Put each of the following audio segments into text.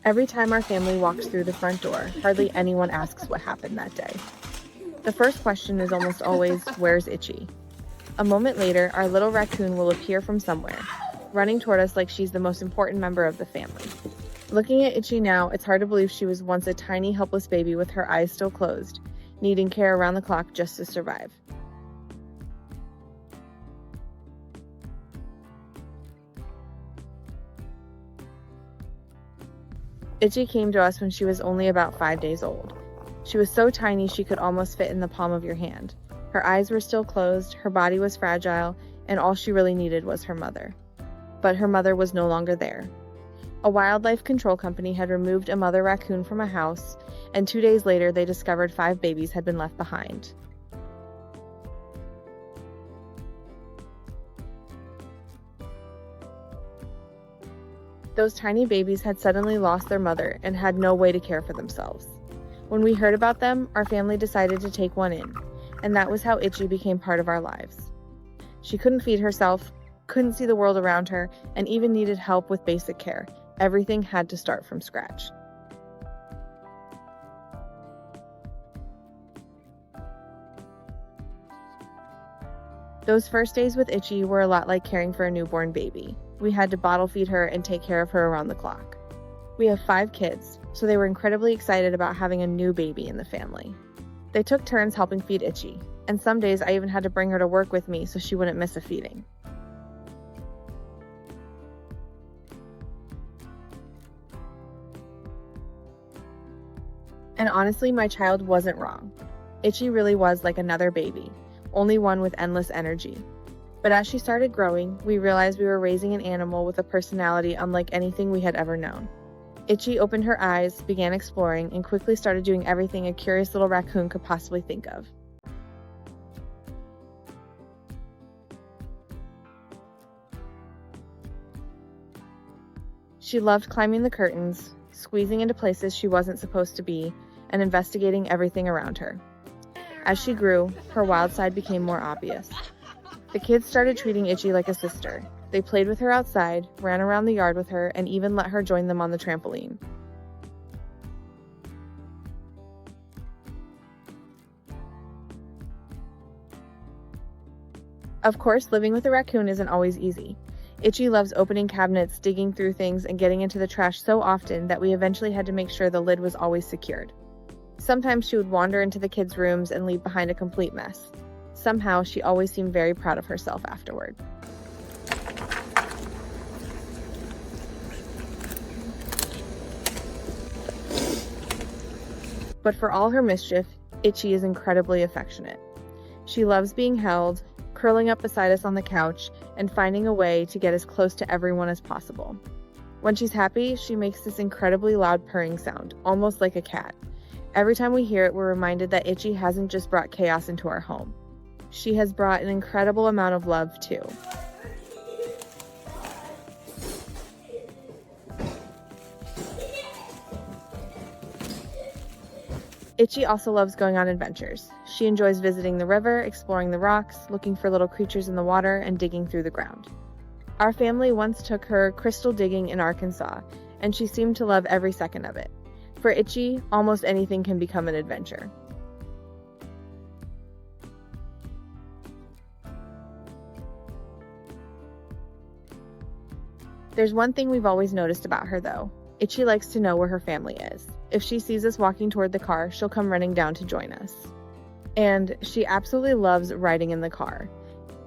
Every time our family walks through the front door, hardly anyone asks what happened that day. The first question is almost always, "Where's Itchy?" A moment later, our little raccoon will appear from somewhere, running toward us like she's the most important member of the family. Looking at Itchy now, it's hard to believe she was once a tiny, helpless baby with her eyes still closed, needing care around the clock just to survive. Itchy came to us when she was only about 5 days old. She was so tiny she could almost fit in the palm of your hand. Her eyes were still closed, her body was fragile, and all she really needed was her mother. But her mother was no longer there. A wildlife control company had removed a mother raccoon from a house, and 2 days later they discovered 5 babies had been left behind. Those tiny babies had suddenly lost their mother and had no way to care for themselves. When we heard about them, our family decided to take one in, and that was how Itchy became part of our lives. She couldn't feed herself, couldn't see the world around her, and even needed help with basic care. Everything had to start from scratch. Those first days with Itchy were a lot like caring for a newborn baby. We had to bottle feed her and take care of her around the clock. We have 5 kids, so they were incredibly excited about having a new baby in the family. They took turns helping feed Itchy, and some days I even had to bring her to work with me so she wouldn't miss a feeding. And honestly, my child wasn't wrong. Itchy really was like another baby, only one with endless energy. But as she started growing, we realized we were raising an animal with a personality unlike anything we had ever known. Itchy opened her eyes, began exploring, and quickly started doing everything a curious little raccoon could possibly think of. She loved climbing the curtains, squeezing into places she wasn't supposed to be, and investigating everything around her. As she grew, her wild side became more obvious. The kids started treating Itchy like a sister. They played with her outside, ran around the yard with her, and even let her join them on the trampoline. Of course, living with a raccoon isn't always easy. Itchy loves opening cabinets, digging through things, and getting into the trash so often that we eventually had to make sure the lid was always secured. Sometimes she would wander into the kids' rooms and leave behind a complete mess. Somehow, she always seemed very proud of herself afterward. But for all her mischief, Itchy is incredibly affectionate. She loves being held, curling up beside us on the couch, and finding a way to get as close to everyone as possible. When she's happy, she makes this incredibly loud purring sound, almost like a cat. Every time we hear it, we're reminded that Itchy hasn't just brought chaos into our home. She has brought an incredible amount of love, too. Itchy also loves going on adventures. She enjoys visiting the river, exploring the rocks, looking for little creatures in the water, and digging through the ground. Our family once took her crystal digging in Arkansas, and she seemed to love every second of it. For Itchy, almost anything can become an adventure. There's one thing we've always noticed about her, though. Itchy likes to know where her family is. If she sees us walking toward the car, she'll come running down to join us. And she absolutely loves riding in the car.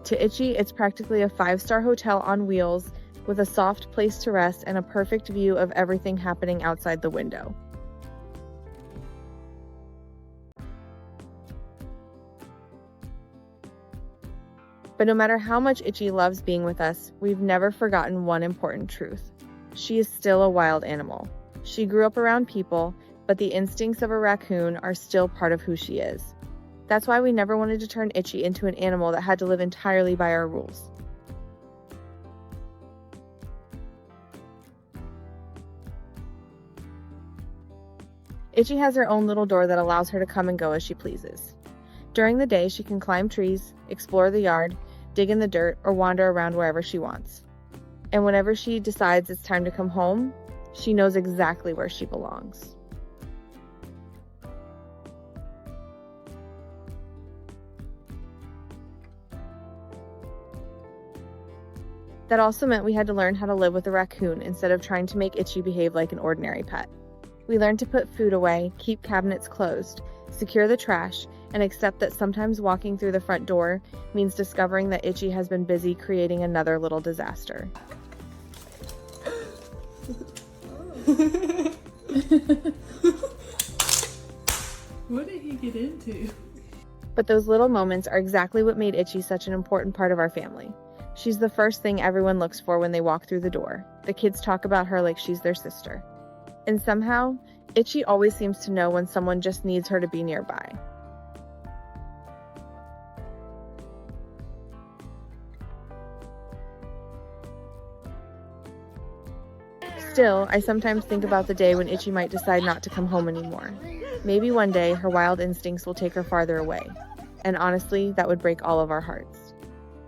To Itchy, it's practically a 5-star hotel on wheels with a soft place to rest and a perfect view of everything happening outside the window. But no matter how much Itchy loves being with us, we've never forgotten one important truth. She is still a wild animal. She grew up around people, but the instincts of a raccoon are still part of who she is. That's why we never wanted to turn Itchy into an animal that had to live entirely by our rules. Itchy has her own little door that allows her to come and go as she pleases. During the day, she can climb trees, explore the yard, dig in the dirt, or wander around wherever she wants. And whenever she decides it's time to come home, She knows exactly where she belongs. That also meant we had to learn how to live with a raccoon instead of trying to make Itchy behave like an ordinary pet. We learned to put food away, keep cabinets closed, secure the trash, and accept that sometimes walking through the front door means discovering that Itchy has been busy creating another little disaster. What did he get into? But those little moments are exactly what made Itchy such an important part of our family. She's the first thing everyone looks for when they walk through the door. The kids talk about her like she's their sister. And somehow, Itchy always seems to know when someone just needs her to be nearby. Still, I sometimes think about the day when Itchy might decide not to come home anymore. Maybe one day her wild instincts will take her farther away. And honestly, that would break all of our hearts.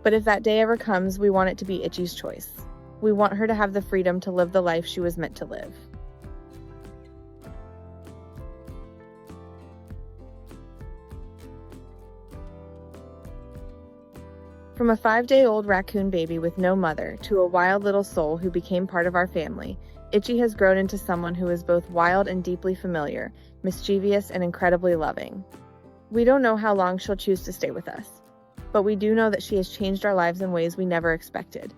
But if that day ever comes, we want it to be Itchy's choice. We want her to have the freedom to live the life she was meant to live. From a 5-day-old raccoon baby with no mother to a wild little soul who became part of our family, Itchy has grown into someone who is both wild and deeply familiar, mischievous and incredibly loving. We don't know how long she'll choose to stay with us, but we do know that she has changed our lives in ways we never expected.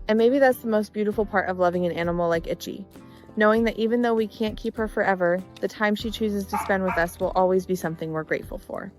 And maybe that's the most beautiful part of loving an animal like Itchy, knowing that even though we can't keep her forever, the time she chooses to spend with us will always be something we're grateful for.